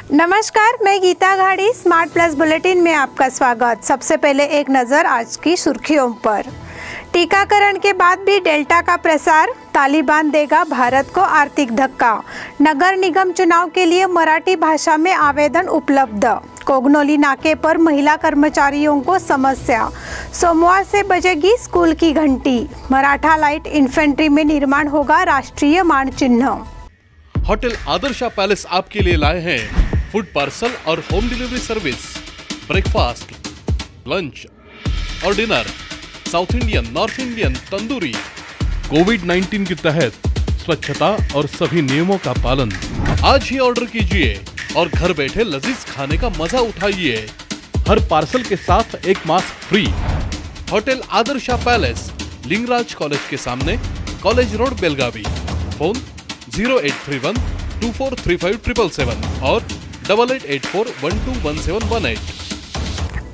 नमस्कार, मैं Gita घाड़ी। Smart plus bulletin में आपका स्वागत। सबसे पहले एक नज़र आज की सुर्खियों पर। टीकाकरण के बाद भी डेल्टा का प्रसार, तालिबान देगा भारत को आर्थिक धक्का। नगर निगम चुनाव के लिए मराठी भाषा में आवेदन उपलब्ध। कोगनोली नाके पर महिला कर्मचारियों को समस्या। सोमवार से बजेगी स्कूल की घंटी। मराठा लाइट इन्फेंट्री में निर्माण होगा राष्ट्रीय मानचिन्ह। होटल आदर्शा पैलेस आपके लिए लाए हैं फूड पार्सल और home delivery service, breakfast, lunch और dinner, south Indian, north Indian, tandoori. कोविड-19 के तहत स्वच्छता और सभी नियमों का पालन। आज ही ऑर्डर कीजिए और घर बैठे लजीज खाने का मजा उठाइए। हर पार्सल के साथ एक mask free. Hotel Adarsha palace, Lingaraj college के सामने, कॉलेज रोड, बेलगावी। फोन 0831 2435 777 और 8884121718।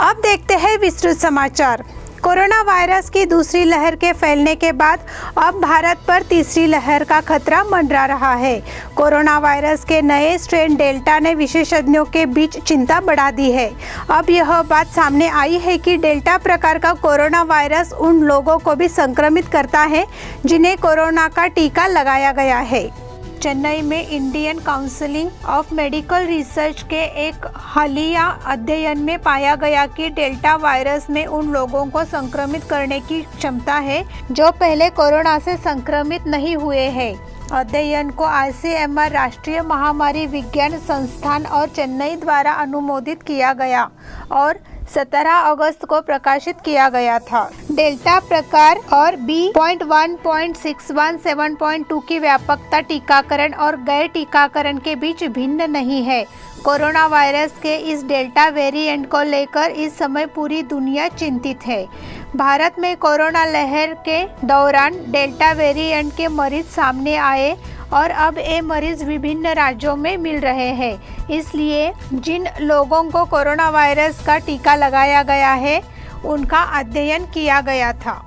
अब देखते हैं विस्तृत समाचार। कोरोना वायरस की दूसरी लहर के फैलने के बाद अब भारत पर तीसरी लहर का खतरा मंडरा रहा है। कोरोना वायरस के नए स्ट्रेन डेल्टा ने विशेषज्ञों के बीच चिंता बढ़ा दी है। अब यह बात सामने आई है कि डेल्टा प्रकार का कोरोना वायरस उन लोगों को भी संक्रमित करता है जिन्हें कोरोना का टीका लगाया गया है। चेन्नई में Indian council of medical research के एक हालिया अध्ययन में पाया गया कि डेल्टा वायरस में उन लोगों को संक्रमित करने की क्षमता है जो पहले कोरोना से संक्रमित नहीं हुए हैं। अध्ययन को ICMR राष्ट्रीय महामारी विज्ञान संस्थान और चेन्नई द्वारा अनुमोदित किया गया और 17 अगस्त को प्रकाशित किया गया था। डेल्टा प्रकार और B.1.61 7.2 की व्यापकता टीकाकरण और गैर टीकाकरण के बीच भिन्न नहीं है। कोरोना वायरस के इस डेल्टा वेरिएंट को लेकर इस समय पूरी दुनिया चिंतित है। भारत में कोरोना लहर के दौरान डेल्टा वेरिएंट के मरीज सामने आए और अब ये मरीज विभिन्न राज्यों में मिल रहे हैं। इसलिए जिन लोगों को कोरोना वायरस का टीका लगाया गया है उनका अध्ययन किया गया था।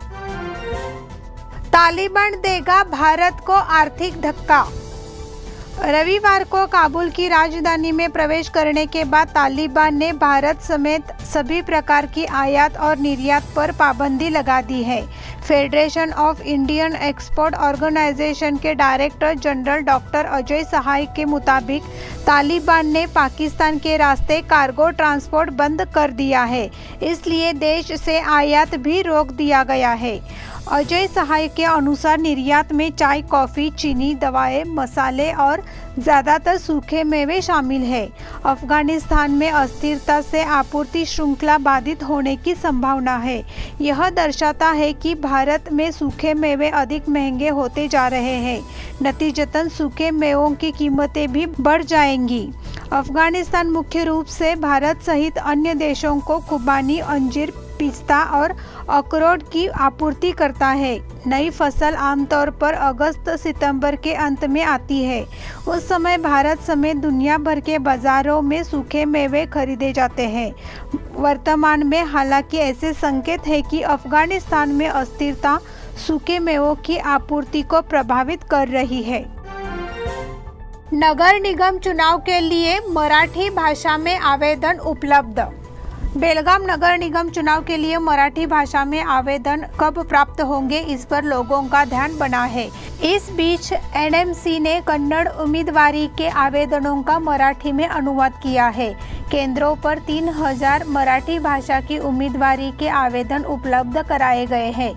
तालिबान देगा भारत को आर्थिक धक्का। रविवार को काबुल की राजधानी में प्रवेश करने के बाद तालिबान ने भारत समेत सभी प्रकार की आयात और निर्यात पर पाबंदी लगा दी है। Federation of Indian export organisation के director general doctor Ajay Sahay के मुताबिक तालिबान ने पाकिस्तान के रास्ते कार्गो ट्रांसपोर्ट बंद कर दिया है, इसलिए देश से आयात भी रोक दिया गया है। अजय सहाय के अनुसार निर्यात में चाय, कॉफ़ी, चीनी, दवाएं, मसाले और ज़्यादातर सूखे मेवे शामिल है। अफगानिस्तान में अस्थिरता से आपूर्ति श्रृंखला बाधित होने की संभावना है। यह दर्शाता है कि भारत में सूखे मेवे अधिक महंगे होते जा रहे हैं। नतीजतन सूखे मेवों की कीमतें भी बढ़ जाएंगी। अफगानिस्तान मुख्य रूप से भारत सहित अन्य देशों को खुबानी, अंजीर, पिस्ता और अखरोट की आपूर्ति करता है। नई फसल आमतौर पर अगस्त-सितंबर के अंत में आती है। उस समय भारत समेत दुनिया भर के बाजारों में सूखे मेवे खरीदे जाते हैं। वर्तमान में हालांकि ऐसे संकेत हैं कि अफगानिस्तान में अस्थिरता सूखे मेवों की आपूर्ति को प्रभावित कर रही है। नगर निगम चुनाव के लिए मराठी भाषा में आवेदन उपलब्ध। बेलगाम नगर निगम चुनाव के लिए मराठी भाषा में आवेदन कब प्राप्त होंगे, इस पर लोगों का ध्यान बना है। इस बीच NMC ने कन्नड़ उम्मीदवारी के आवेदनों का मराठी में अनुवाद किया है। केंद्रों पर 3000 मराठी भाषा की उम्मीदवारी के आवेदन उपलब्ध कराए गए हैं।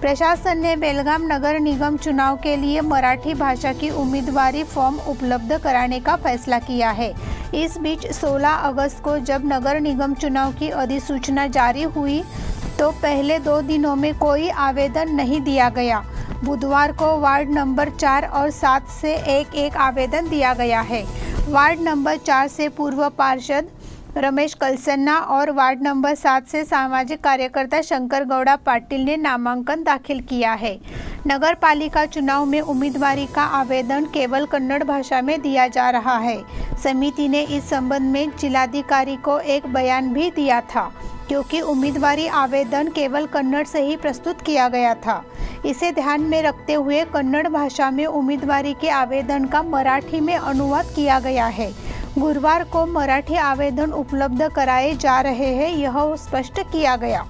प्रशासन ने बेलगाम नगर निगम चुनाव के लिए मराठी भाषा की उम्मीदवारी फॉर्म उपलब्ध कराने का फैसला किया है। इस बीच 16 अगस्त को जब नगर निगम चुनाव की अधिसूचना जारी हुई तो पहले 2 दिनों में कोई आवेदन नहीं दिया गया। बुधवार को वार्ड नंबर 4 और 7 से एक आवेदन दिया गया है। वार्ड नंबर 4 से पूर्व पार्षद रमेश कलसन्ना और वार्ड नंबर 7 से सामाजिक कार्यकर्ता शंकर गौड़ा पाटिल ने नामांकन दाखिल किया है। नगर पालिका चुनाव में उम्मीदवारी का आवेदन केवल कन्नड़ भाषा में दिया जा रहा है। समिति ने इस संबंध में जिलाधिकारी को एक बयान भी दिया था, क्योंकि उम्मीदवारी आवेदन केवल कन्नड़ से ही प्रस्तुत किया गया था। इसे ध्यान में रखते हुए कन्नड़ भाषा में उम्मीदवारी के आवेदन का मराठी में अनुवाद किया गया है। गुरुवार को मराठी आवेदन उपलब्ध कराए जा रहे हैं, यह स्पष्ट किया गया।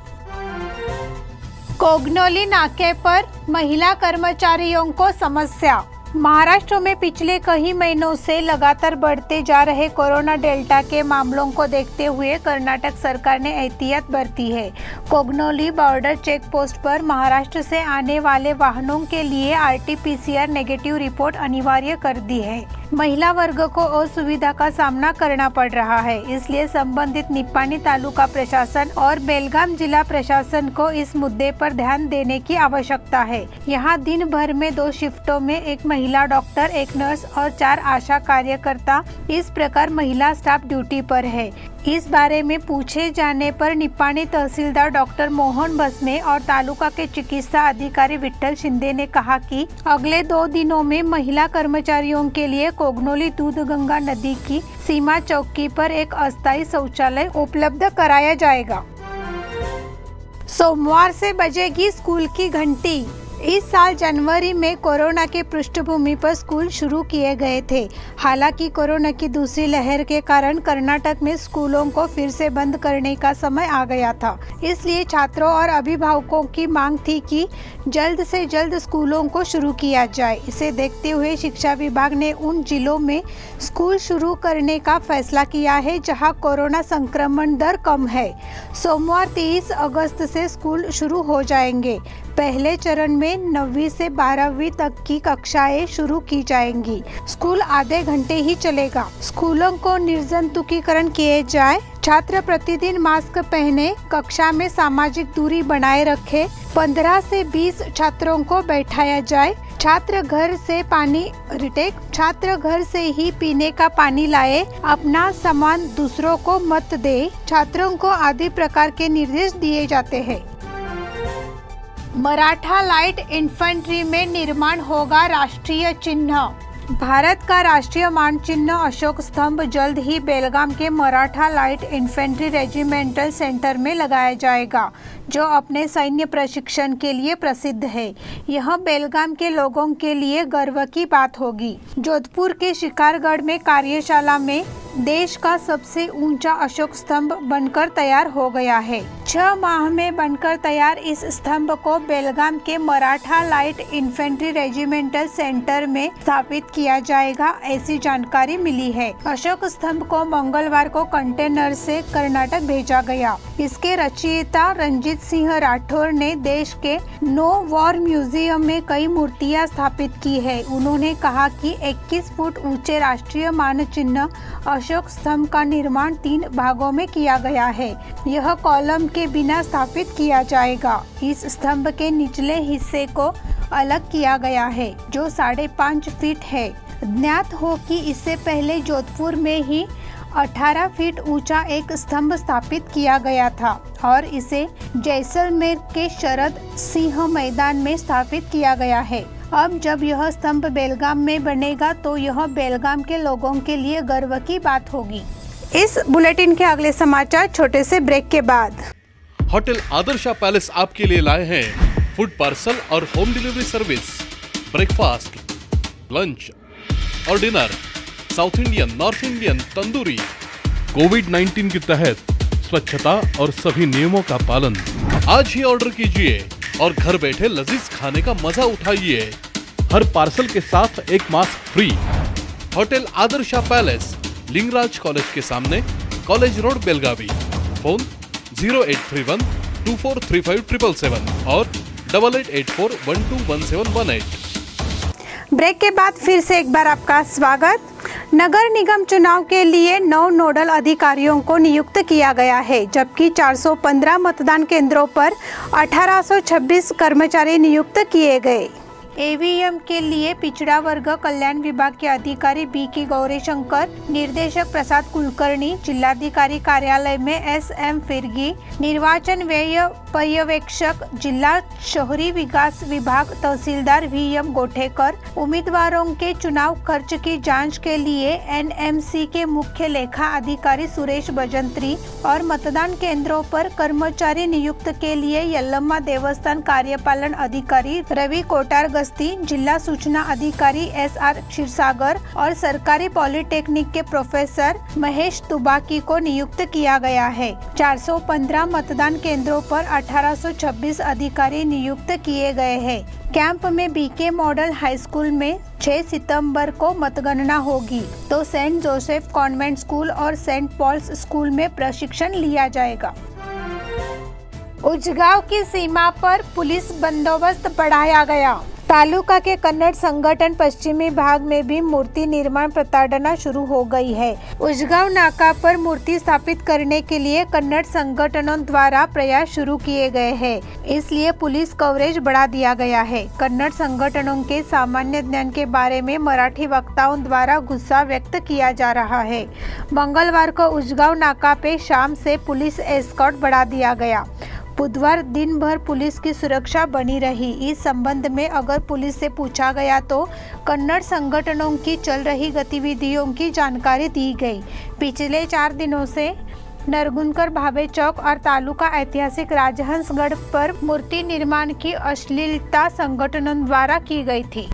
कोगनोली नाके पर महिला कर्मचारियों को समस्या। महाराष्ट्र में पिछले कई महीनों से लगातार बढ़ते जा रहे कोरोना डेल्टा के मामलों को देखते हुए कर्नाटक सरकार ने एहतियात बरती है। कोगनोली बॉर्डर चेक पोस्ट पर महाराष्ट्र से आने वाले वाहनों के लिए RT-PCR नेगेटिव रिपोर्ट अनिवार्य कर दी है। महिला वर्ग को असुविधा का सामना करना पड़ रहा है, इसलिए संबंधित निप्पाणी तालुका प्रशासन और बेलगाम जिला प्रशासन को इस मुद्दे पर ध्यान देने की आवश्यकता है। यहाँ दिन भर में 2 शिफ्टों में एक महिला डॉक्टर, एक नर्स और 4 आशा कार्यकर्ता, इस प्रकार महिला स्टाफ ड्यूटी पर है। इस बारे में पूछे जाने पर निप्पाणी तहसीलदार डॉक्टर मोहन भस्मे और तालुका के चिकित्सा अधिकारी विठ्ठल शिंदे ने कहा कि अगले 2 दिनों में महिला कर्मचारियों के लिए कोगनोली दूधगंगा नदी की सीमा चौकी पर एक अस्थायी शौचालय उपलब्ध कराया जाएगा। सोमवार से बजेगी स्कूल की घंटी। इस साल जनवरी में कोरोना की पृष्ठभूमि पर स्कूल शुरू किए गए थे। हालांकि कोरोना की दूसरी लहर के कारण कर्नाटक में स्कूलों को फिर से बंद करने का समय आ गया था, इसलिए छात्रों और अभिभावकों की मांग थी कि जल्द से जल्द स्कूलों को शुरू किया जाए। इसे देखते हुए शिक्षा विभाग ने उन जिलों में स्कूल शुरू करने का फैसला किया है जहां कोरोना संक्रमण दर कम है। सोमवार 23 अगस्त से स्कूल शुरू हो जाएंगे। पहले चरण में 9वीं से 12वीं तक की कक्षाएं शुरू की जाएंगी। स्कूल आधे घंटे ही चलेगा। स्कूलों को निर्जंतुकीकरण किए जाए, छात्र प्रतिदिन मास्क पहने, कक्षा में सामाजिक दूरी बनाए रखे, 15 से 20 छात्रों को बैठाया जाए, छात्र घर से ही पीने का पानी लाए, अपना सामान दूसरों को मत दे, छात्रों को आदि प्रकार के निर्देश दिए जाते हैं। मराठा लाइट इन्फेंट्री में निर्माण होगा राष्ट्रीय चिन्ह। भारत का राष्ट्रीय मानचिन्ह अशोक स्तंभ जल्द ही बेलगाम के Maratha light infantry regimental centre में लगाया जाएगा, जो अपने सैन्य प्रशिक्षण के लिए प्रसिद्ध है। यह बेलगाम के लोगों के लिए गर्व की बात होगी। जोधपुर के शिकारगढ़ में कार्यशाला में देश का सबसे ऊंचा अशोक स्तंभ बनकर तैयार हो गया है। 6 माह में बनकर तैयार इस स्तंभ को बेलगाम के Maratha light infantry regimental centre में स्थापित किया जाएगा, ऐसी जानकारी मिली है। अशोक स्तंभ को मंगलवार को कंटेनर से कर्नाटक भेजा गया। इसके रचयिता रंजीत सिंह राठौर ने देश के नो वॉर म्यूजियम में कई मूर्तियां स्थापित की है। उन्होंने कहा कि 21 फुट ऊंचे राष्ट्रीय मानचिन्ह अशोक स्तंभ का निर्माण 3 भागों में किया गया है। यह कॉलम के बिना स्थापित किया जाएगा। इस स्तंभ के निचले हिस्से को अलग किया गया है, जो 5.5 फीट है। ज्ञात हो कि इससे पहले जोधपुर में ही 18 फीट ऊंचा एक स्तंभ स्थापित किया गया था और इसे जैसलमेर के शरद सिंह मैदान में स्थापित किया गया है। अब जब यह स्तंभ बेलगाम में बनेगा तो यह बेलगाम के लोगों के लिए गर्व की बात होगी। इस बुलेटिन के अगले समाचार छोटे से ब्रेक के बाद। होटल आदर्शा पैलेस आपके लिए लाए हैं फूड पार्सल और home delivery service, breakfast, lunch और dinner, south Indian, north Indian, tandoori. कोविड-19 के तहत स्वच्छता और सभी नियमों का पालन। आज ही ऑर्डर कीजिए और घर बैठे लजीज खाने का मजा उठाइए। हर पार्सल के साथ एक mask free. Hotel Adarsha palace, Lingaraj college के सामने, कॉलेज रोड, बेलगावी। फोन 0831 243577 और 8884121718। ब्रेक के बाद फिर से एक बार आपका स्वागत। नगर निगम चुनाव के लिए 9 नोडल अधिकारियों को नियुक्त किया गया है, जबकि 415 मतदान केंद्रों पर 1826 कर्मचारी नियुक्त किए गए। ईवीएम के लिए पिछड़ा वर्ग कल्याण विभाग के अधिकारी बी.के. गौरीशंकर, निर्देशक प्रसाद कुलकर्णी, जिलाधिकारी कार्यालय में एस.एम. फिरगी, निर्वाचन व्यय पर्यवेक्षक जिला शहरी विकास विभाग तहसीलदार वी.एम. गोठेकर, उम्मीदवारों के चुनाव खर्च की जांच के लिए एनएमसी के मुख्य लेखा अधिकारी सुरेश भजंत्री और मतदान केंद्रों पर कर्मचारी नियुक्त के लिए यल्लम्मा देवस्थान कार्यपालन अधिकारी रवि कोटारगस अवस्थी, जिला सूचना अधिकारी SR क्षीरसागर और सरकारी पॉलिटेक्निक के प्रोफेसर महेश तुबाकी को नियुक्त किया गया है। 415 मतदान केंद्रों पर 1826 अधिकारी नियुक्त किए गए हैं। कैंप में BK मॉडल हाई स्कूल में 6 सितंबर को मतगणना होगी, तो सेंट जोसेफ कॉन्वेंट स्कूल और सेंट पॉल्स स्कूल में प्रशिक्षण लिया जाएगा। उजगांव की सीमा पर पुलिस बंदोबस्त बढ़ाया गया। तालुका के कन्नड़ संगठन पश्चिमी भाग में भी मूर्ति निर्माण प्रताड़ना शुरू हो गई है। उजगांव नाका पर मूर्ति स्थापित करने के लिए कन्नड़ संगठनों द्वारा प्रयास शुरू किए गए हैं, इसलिए पुलिस कवरेज बढ़ा दिया गया है। कन्नड़ संगठनों के सामान्य ज्ञान के बारे में मराठी वक्ताओं द्वारा गुस्सा व्यक्त किया जा रहा है। मंगलवार को उजगांव नाका पे शाम से पुलिस एस्कॉर्ट बढ़ा दिया गया। बुधवार दिन भर पुलिस की सुरक्षा बनी रही। इस संबंध में अगर पुलिस से पूछा गया तो कन्नड़ संगठनों की चल रही गतिविधियों की जानकारी दी गई। पिछले 4 दिनों से नरगुंदकर भावे चौक और तालुका ऐतिहासिक राजहंसगढ़ पर मूर्ति निर्माण की अश्लीलता संगठनों द्वारा की गई थी।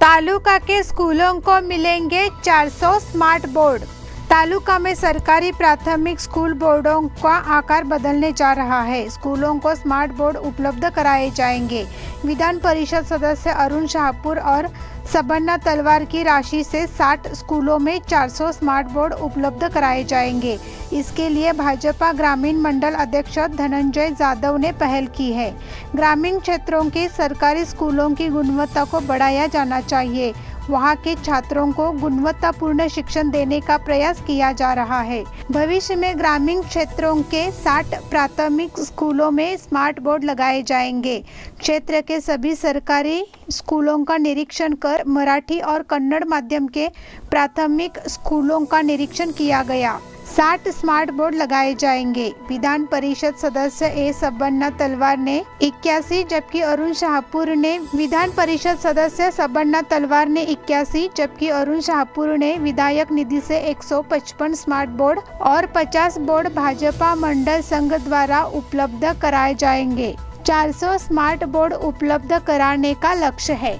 तालुका के स्कूलों को मिलेंगे 400 स्मार्ट बोर्ड। तालुका में सरकारी प्राथमिक स्कूल बोर्डों का आकार बदलने जा रहा है। स्कूलों को स्मार्ट बोर्ड उपलब्ध कराए जाएंगे। विधान परिषद सदस्य अरुण शाहपुर और सबन्ना तलवार की राशि से 60 स्कूलों में 400 स्मार्ट बोर्ड उपलब्ध कराए जाएंगे। इसके लिए भाजपा ग्रामीण मंडल अध्यक्ष धनंजय जाधव ने पहल की है। ग्रामीण क्षेत्रों के सरकारी स्कूलों की गुणवत्ता को बढ़ाया जाना चाहिए। वहां के छात्रों को गुणवत्तापूर्ण शिक्षण देने का प्रयास किया जा रहा है। भविष्य में ग्रामीण क्षेत्रों के 60 प्राथमिक स्कूलों में स्मार्ट बोर्ड लगाए जाएंगे। क्षेत्र के सभी सरकारी स्कूलों का निरीक्षण कर मराठी और कन्नड़ माध्यम के प्राथमिक स्कूलों का निरीक्षण किया गया। 60 स्मार्ट बोर्ड लगाए जाएंगे। विधान परिषद सदस्य ए सबन्ना तलवार ने 81, जबकि अरुण शाहपुर ने विधान परिषद सदस्य सबन्ना तलवार ने 81, जबकि अरुण शाहपुर ने विधायक निधि से 155 स्मार्ट बोर्ड और 50 बोर्ड भाजपा मंडल संघ द्वारा उपलब्ध कराए जाएंगे। 400 स्मार्ट बोर्ड उपलब्ध कराने का लक्ष्य है।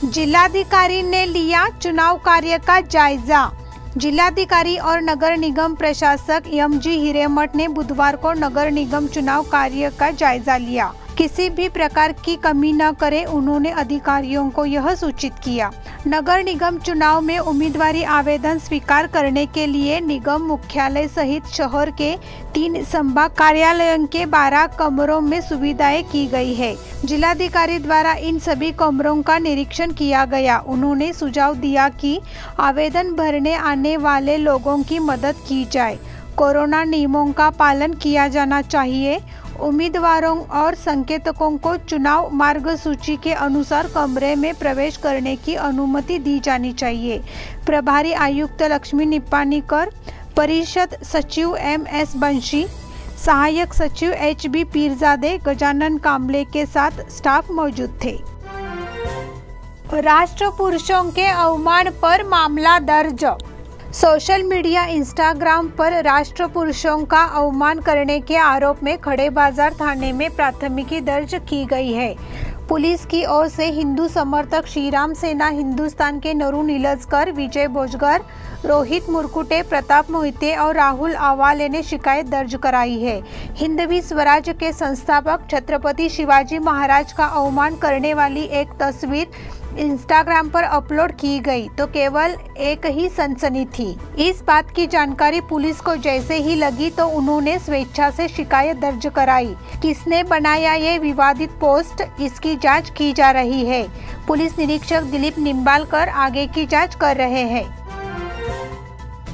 जिलाधिकारी ने लिया चुनाव कार्य का जायजा। जिलाधिकारी और नगर निगम प्रशासक MG हिरेमठ ने बुधवार को नगर निगम चुनाव कार्य का जायजा लिया। किसी भी प्रकार की कमी न करें, उन्होंने अधिकारियों को यह सूचित किया। नगर निगम चुनाव में उम्मीदवारी आवेदन स्वीकार करने के लिए निगम मुख्यालय सहित शहर के 3 संभाग कार्यालयों के 12 कमरों में सुविधाएं की गई है। जिलाधिकारी द्वारा इन सभी कमरों का निरीक्षण किया गया। उन्होंने सुझाव दिया कि आवेदन भरने आने वाले लोगों की मदद की जाए। कोरोना नियमों का पालन किया जाना चाहिए। उम्मीदवारों और संकेतकों को चुनाव मार्गसूची के अनुसार कमरे में प्रवेश करने की अनुमति दी जानी चाहिए। प्रभारी आयुक्त लक्ष्मी निपानीकर, परिषद सचिव MS बंशी, सहायक सचिव HB पीरजादे, गजानन कांबले के साथ स्टाफ मौजूद थे। राष्ट्र पुरुषों के अवमान पर मामला दर्ज। सोशल मीडिया इंस्टाग्राम पर राष्ट्र पुरुषों का अवमान करने के आरोप में खड़े बाजार थाने में प्राथमिकी दर्ज की गई है। पुलिस की ओर से हिंदू समर्थक श्रीराम सेना हिंदुस्तान के नरू नीलजकर, विजय भोजगर, रोहित मुरकुटे, प्रताप मोहिते और राहुल आवाले ने शिकायत दर्ज कराई है। हिंदवी स्वराज के संस्थापक छत्रपति शिवाजी महाराज का अवमान करने वाली एक तस्वीर इंस्टाग्राम पर अपलोड की गई तो केवल एक ही सनसनी थी। इस बात की जानकारी पुलिस को जैसे ही लगी तो उन्होंने स्वेच्छा से शिकायत दर्ज कराई। किसने बनाया ये विवादित पोस्ट, इसकी जांच की जा रही है। पुलिस निरीक्षक दिलीप निम्बालकर आगे की जांच कर रहे हैं।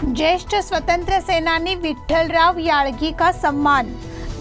ज्येष्ठ स्वतंत्र सेनानी विठ्ठलराव याळगी का सम्मान।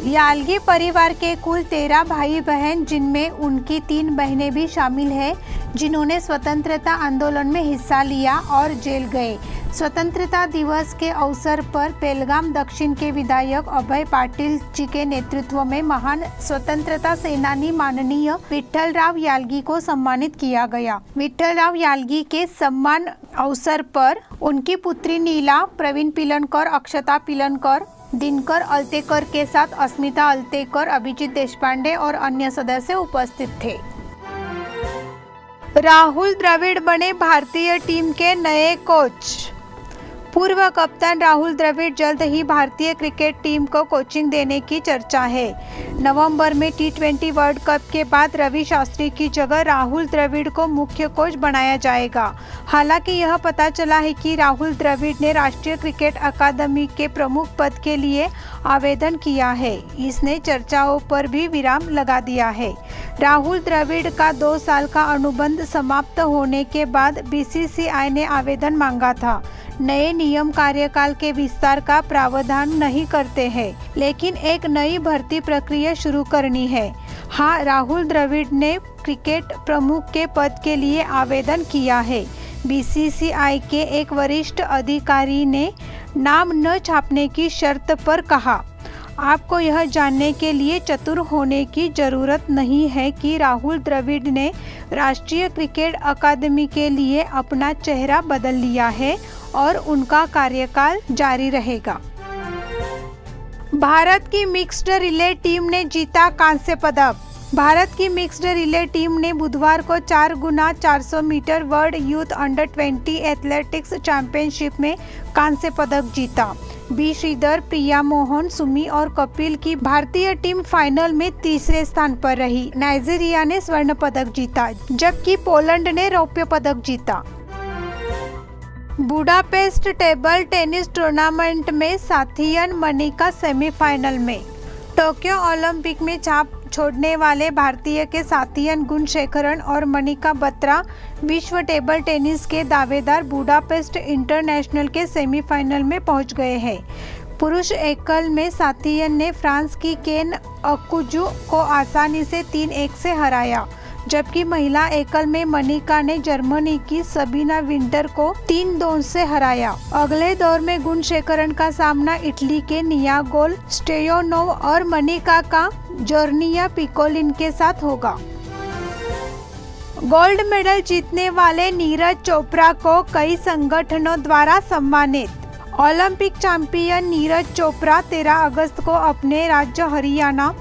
याळगी परिवार के कुल 13 भाई बहन, जिनमें उनकी 3 बहनें भी शामिल हैं, जिन्होंने स्वतंत्रता आंदोलन में हिस्सा लिया और जेल गए। स्वतंत्रता दिवस के अवसर पर पेलगाम दक्षिण के विधायक अभय पाटिल जी के नेतृत्व में महान स्वतंत्रता सेनानी माननीय विठ्ठलराव याळगी को सम्मानित किया गया। विठ्ठलराव याळगी के सम्मान अवसर पर उनकी पुत्री नीला, प्रवीण पिलनकर, अक्षता पिलनकर, दिनकर अल्तेकर के साथ अस्मिता अल्तेकर, अभिजीत देशपांडे और अन्य सदस्य उपस्थित थे। राहुल द्रविड़ बने भारतीय टीम के नए कोच। पूर्व कप्तान राहुल द्रविड़ जल्द ही भारतीय क्रिकेट टीम को कोचिंग देने की चर्चा है। नवंबर में T20 वर्ल्ड कप के बाद रवि शास्त्री की जगह राहुल द्रविड़ को मुख्य कोच बनाया जाएगा। हालांकि यह पता चला है कि राहुल द्रविड़ ने राष्ट्रीय क्रिकेट अकादमी के प्रमुख पद के लिए आवेदन किया है। इसने चर्चाओं पर भी विराम लगा दिया है। राहुल द्रविड़ का 2 साल का अनुबंध समाप्त होने के बाद BCCI ने आवेदन मांगा था। नए नियम कार्यकाल के विस्तार का प्रावधान नहीं करते हैं, लेकिन एक नई भर्ती प्रक्रिया शुरू करनी है। हाँ, राहुल द्रविड़ ने क्रिकेट प्रमुख के पद के लिए आवेदन किया है। BCCI के एक वरिष्ठ अधिकारी ने नाम न छापने की शर्त पर कहा, आपको यह जानने के लिए चतुर होने की जरूरत नहीं है कि राहुल द्रविड़ ने राष्ट्रीय क्रिकेट अकादमी के लिए अपना चेहरा बदल लिया है और उनका कार्यकाल जारी रहेगा। भारत की मिक्स्ड रिले टीम ने जीता कांस्य पदक। भारत की मिक्स्ड रिले टीम ने बुधवार को 4x400 metre world youth under 20 athletics championship में कांस्य पदक जीता। बी श्रीधर, प्रिया मोहन, सुमी और कपिल की भारतीय टीम फाइनल में तीसरे स्थान पर रही। नाइजीरिया ने स्वर्ण पदक जीता, जबकि पोलैंड ने रौप्य पदक जीता। बुडापेस्ट टेबल टेनिस टूर्नामेंट में साथियन मनिका सेमीफाइनल में। टोक्यो ओलंपिक में छाप छोड़ने वाले भारतीय के साथियन गुणशेखरन और मनिका बत्रा विश्व टेबल टेनिस के दावेदार बुडापेस्ट इंटरनेशनल के सेमीफाइनल में पहुंच गए हैं। पुरुष एकल में साथियन ने फ्रांस की केन अकुजू को आसानी से 3-1 से हराया, जबकि महिला एकल में मनिका ने जर्मनी की सबीना विंटर को 3-2 से हराया। अगले दौर में गुणशेखरन का सामना इटली के नियागोल स्टेयोनोव और मनिका का जोर्निया पिकोलिन के साथ होगा। गोल्ड मेडल जीतने वाले नीरज चोपड़ा को कई संगठनों द्वारा सम्मानित। ओलंपिक चैंपियन नीरज चोपड़ा 13 अगस्त को अपने राज्य हरियाणा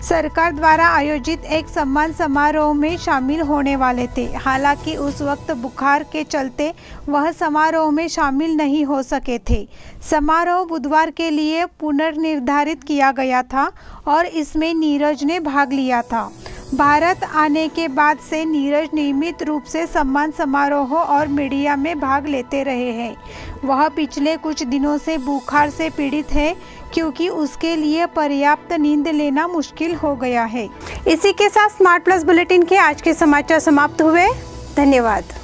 सरकार द्वारा आयोजित एक सम्मान समारोह में शामिल होने वाले थे। हालांकि उस वक्त बुखार के चलते वह समारोह में शामिल नहीं हो सके थे। समारोह बुधवार के लिए पुनर्निर्धारित किया गया था और इसमें नीरज ने भाग लिया था। भारत आने के बाद से नीरज नियमित रूप से सम्मान समारोहों और मीडिया में भाग लेते रहे हैं। वह पिछले कुछ दिनों से बुखार से पीड़ित है, क्योंकि उसके लिए पर्याप्त नींद लेना मुश्किल हो गया है। इसी के साथ स्मार्ट प्लस बुलेटिन के आज के समाचार समाप्त हुए। धन्यवाद।